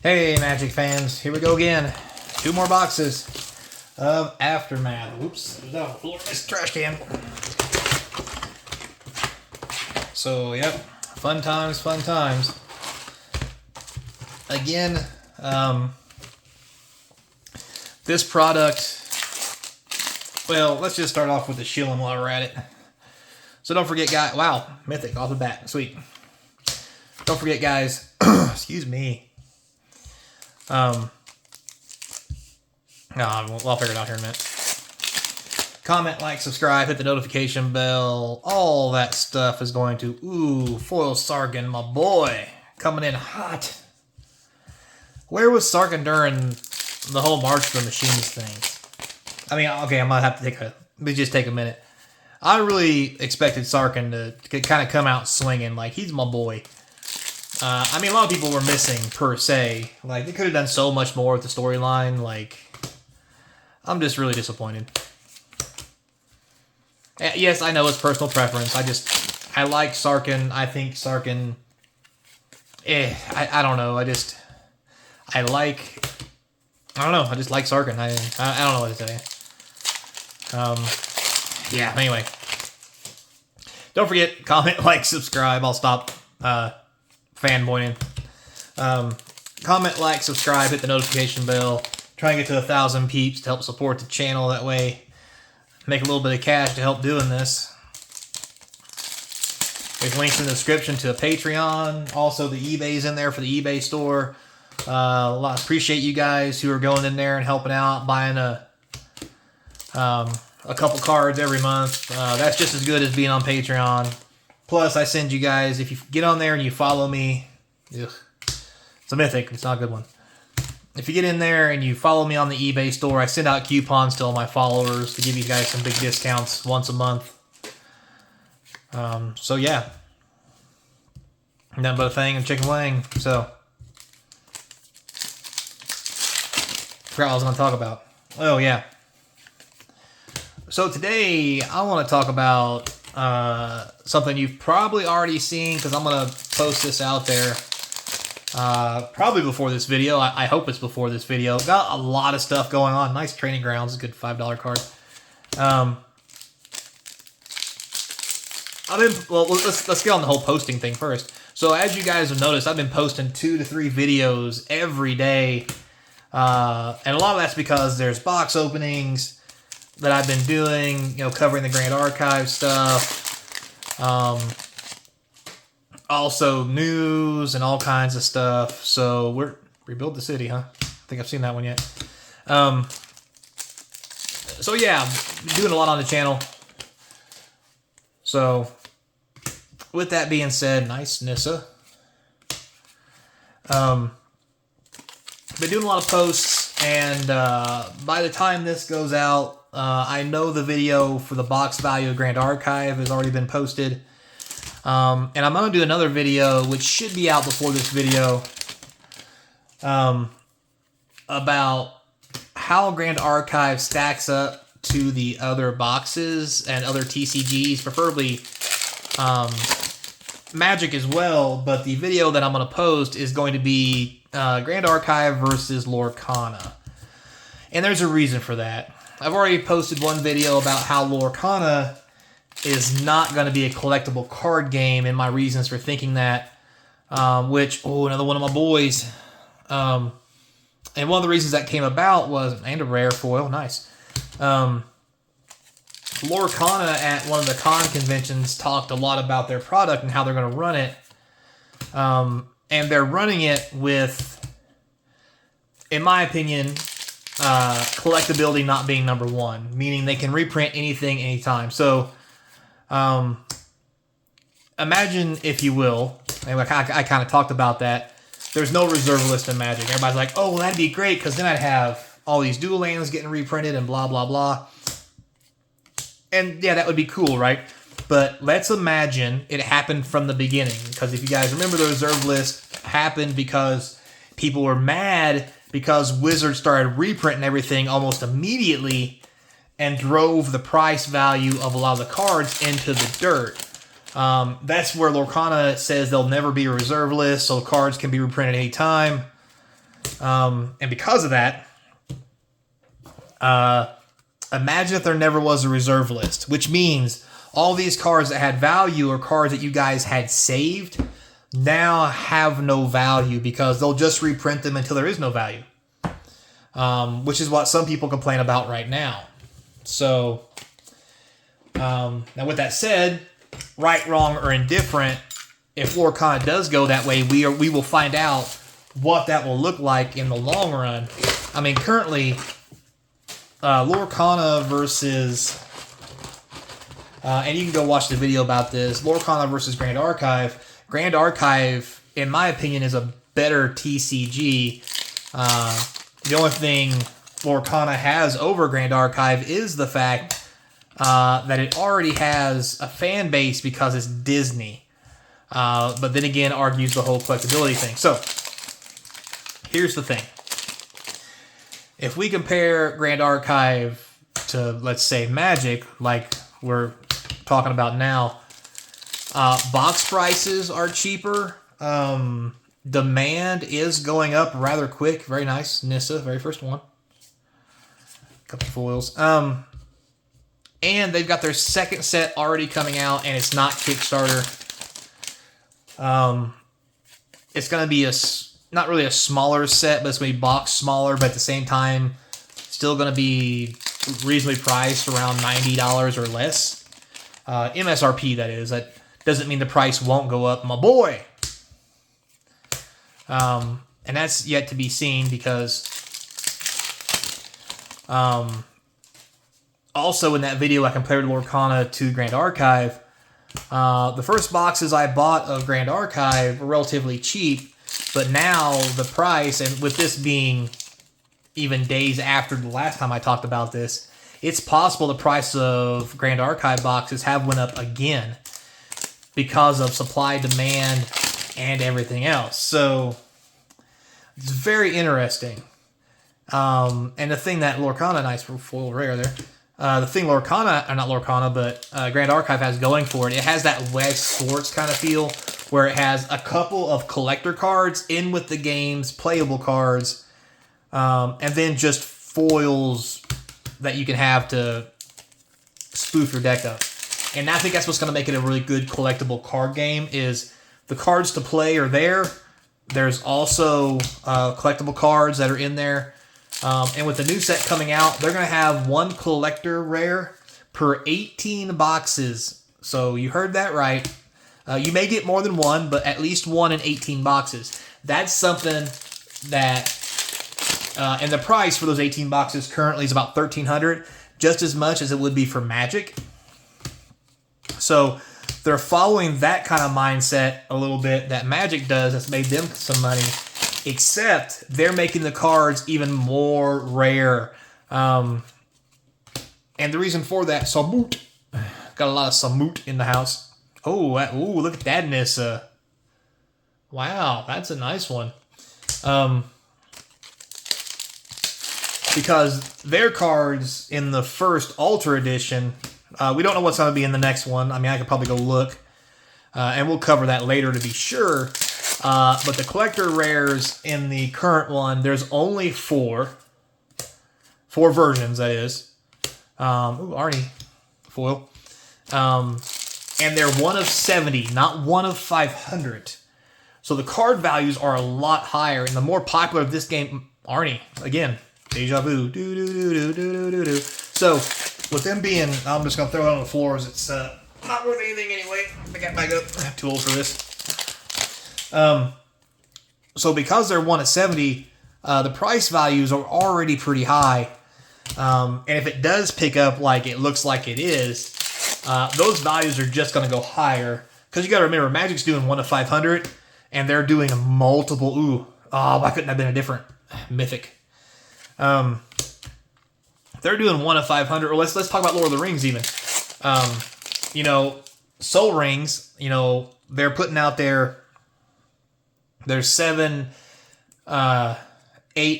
Hey, Magic fans, here we go again. 2 more boxes of Aftermath. Oops, there's that on the floor in this trash can. So, yep, fun times, fun times. Again, this product, well, let's just start off with the shilling while we're at it. So don't forget, guys, wow, Mythic off the bat, sweet. Don't forget, guys, excuse me. No, I'll figure it out here in a minute. Comment, like, subscribe, hit the notification bell. All that stuff is going to... Ooh, Foil Sarkhan, my boy. Coming in hot. Where was Sarkhan during the whole March of the Machines thing? I mean, okay, I might have to let me just take a minute. I really expected Sarkhan to kind of come out swinging. Like, he's my boy. I mean, a lot of people were missing, per se. Like, they could have done so much more with the storyline. Like, I'm just really disappointed. Yes, I know it's personal preference. I like Sarkhan. I think Sarkhan... I don't know. I just like Sarkhan. I don't know what to say. Yeah, anyway. Don't forget, comment, like, subscribe. I'll stop fanboying. Comment, like, subscribe, hit the notification bell. Try and get to 1,000 peeps to help support the channel. That way, make a little bit of cash to help doing this. There's links in the description to a Patreon. Also, the eBay's in there for the eBay store. Appreciate you guys who are going in there and helping out, buying a couple cards every month. That's just as good as being on Patreon. Plus, I send you guys, if you get on there and you follow me, it's a Mythic, it's not a good one. If you get in there and you follow me on the eBay store, I send out coupons to all my followers to give you guys some big discounts once a month. So yeah. Nothing but a thing and chicken wing, so. Forgot what I was going to talk about. Oh, yeah. So today, I want to talk about something you've probably already seen, because I'm going to post this out there probably before this video. I hope it's before this video. Got a lot of stuff going on. Nice Training Grounds, a good $5 card. Let's get on the whole posting thing first. So as you guys have noticed, I've been posting 2 to 3 videos every day. And a lot of that's because there's box openings that I've been doing, covering the Grand Archive stuff. Also news and all kinds of stuff. So rebuild the city, huh? I think I've seen that one yet. So yeah, doing a lot on the channel. So with that being said, nice Nissa. Been doing a lot of posts, and by the time this goes out, I know the video for the box value of Grand Archive has already been posted. And I'm going to do another video, which should be out before this video, about how Grand Archive stacks up to the other boxes and other TCGs, preferably Magic as well, but the video that I'm going to post is going to be Grand Archive versus Lorcana. And there's a reason for that. I've already posted one video about how Lorcana is not going to be a collectible card game, and my reasons for thinking that, another one of my boys. And one of the reasons that came about was, and a rare foil, nice. Lorcana at one of the con conventions talked a lot about their product and how they're going to run it. And they're running it with, in my opinion, collectability not being number one, meaning they can reprint anything anytime. So imagine, if you will, and I kind of talked about that, there's no reserve list in Magic. Everybody's like, oh, well, that'd be great, because then I'd have all these dual lands getting reprinted and blah, blah, blah. And yeah, that would be cool, right? But let's imagine it happened from the beginning. Because if you guys remember, the reserve list happened because people were mad because Wizards started reprinting everything almost immediately and drove the price value of a lot of the cards into the dirt. That's where Lorcana says there'll never be a reserve list, so cards can be reprinted anytime. And because of that, imagine if there never was a reserve list, which means all these cards that had value or cards that you guys had saved now have no value because they'll just reprint them until there is no value, which is what some people complain about right now. So, now with that said, right, wrong, or indifferent, if Lorcana does go that way, we will find out what that will look like in the long run. I mean, currently, Lorcana versus, and you can go watch the video about this, Lorcana versus Grand Archive. Grand Archive, in my opinion, is a better TCG. The only thing Lorcana has over Grand Archive is the fact that it already has a fan base because it's Disney. But then again, argues the whole collectability thing. So, here's the thing. If we compare Grand Archive to, let's say, Magic, like we're talking about now, box prices are cheaper. Demand is going up rather quick. Very nice. Nissa, very first one. Couple foils. And they've got their second set already coming out, and it's not Kickstarter. It's going to be not really a smaller set, but it's going to be boxed smaller, but at the same time, still going to be reasonably priced around $90 or less. MSRP, that is. That doesn't mean the price won't go up, my boy. And that's yet to be seen because also in that video I compared Lorcana to Grand Archive. The first boxes I bought of Grand Archive were relatively cheap, but now the price, and with this being even days after the last time I talked about this, it's possible the price of Grand Archive boxes have went up again because of supply, demand, and everything else. So it's very interesting. And the thing that Lorcana, nice foil rare there. The thing Lorcana, or not Lorcana, but Grand Archive has going for it, it has that Wes Sports kind of feel where it has a couple of collector cards in with the games, playable cards, and then just foils that you can have to spoof your deck up. And I think that's what's going to make it a really good collectible card game is the cards to play are there. There's also collectible cards that are in there. And with the new set coming out, they're going to have one collector rare per 18 boxes. So you heard that right. You may get more than one, but at least one in 18 boxes. That's something that, and the price for those 18 boxes currently is about $1,300, just as much as it would be for Magic. So they're following that kind of mindset a little bit that Magic does. That's made them some money. Except they're making the cards even more rare. And the reason for that, Samut. Got a lot of Samut in the house. Oh, look at that, Nissa. Wow, that's a nice one. Because their cards in the first Ultra Edition, we don't know what's going to be in the next one. I mean, I could probably go look. And we'll cover that later to be sure. But the collector rares in the current one, there's only four versions, that is. Arnie foil. And they're one of 70, not one of 500. So the card values are a lot higher, and the more popular this game, Arnie, again, deja vu, So with them being, I'm just gonna throw it on the floor as it's not worth anything anyway. I got back up. I have too old for this. So because they're 1 of 70, the price values are already pretty high. And if it does pick up like it looks like it is, those values are just going to go higher. Because you got to remember, Magic's doing 1 of 500, and they're doing multiple. Why couldn't that have been a different Mythic? They're doing 1 of 500. Or let's talk about Lord of the Rings even. Soul Rings. They're putting out there's 7, 8,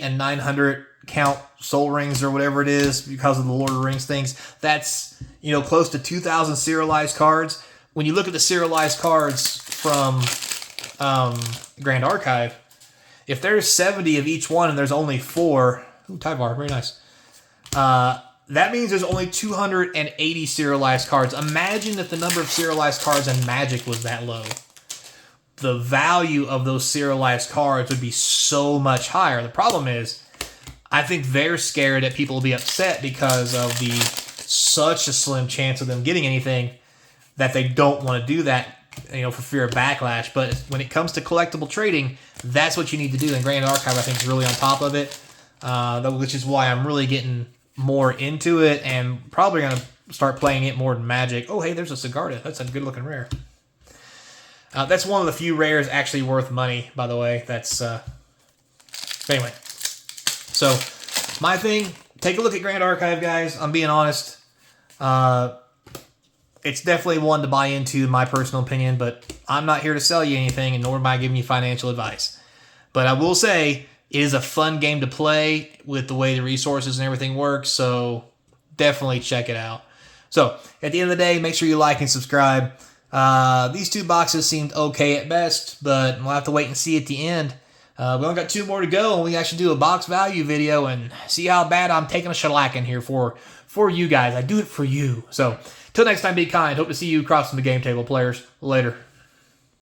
and 900 count Soul Rings or whatever it is because of the Lord of the Rings things. That's, close to 2,000 serialized cards. When you look at the serialized cards from Grand Archive, if there's 70 of each one and there's only 4, ooh, Tyvar, very nice. That means there's only 280 serialized cards. Imagine if the number of serialized cards in Magic was that low. The value of those serialized cards would be so much higher. The problem is, I think they're scared that people will be upset because of such a slim chance of them getting anything that they don't want to do that, for fear of backlash. But when it comes to collectible trading, that's what you need to do. And Grand Archive, I think, is really on top of it, which is why I'm really getting more into it and probably going to start playing it more than Magic. Oh, hey, there's a Sigarda. That's a good-looking rare. That's one of the few rares actually worth money, by the way. That's anyway. So, my thing, take a look at Grand Archive, guys. I'm being honest. It's definitely one to buy into, in my personal opinion, but I'm not here to sell you anything, and nor am I giving you financial advice. But I will say, it is a fun game to play with the way the resources and everything works, so definitely check it out. So, at the end of the day, make sure you like and subscribe. These 2 boxes seemed okay at best, but we'll have to wait and see at the end. We only got 2 more to go, and we actually do a box value video and see how bad I'm taking a shellacking here for you guys. I do it for you. So, till next time, be kind. Hope to see you crossing the game table, players. Later.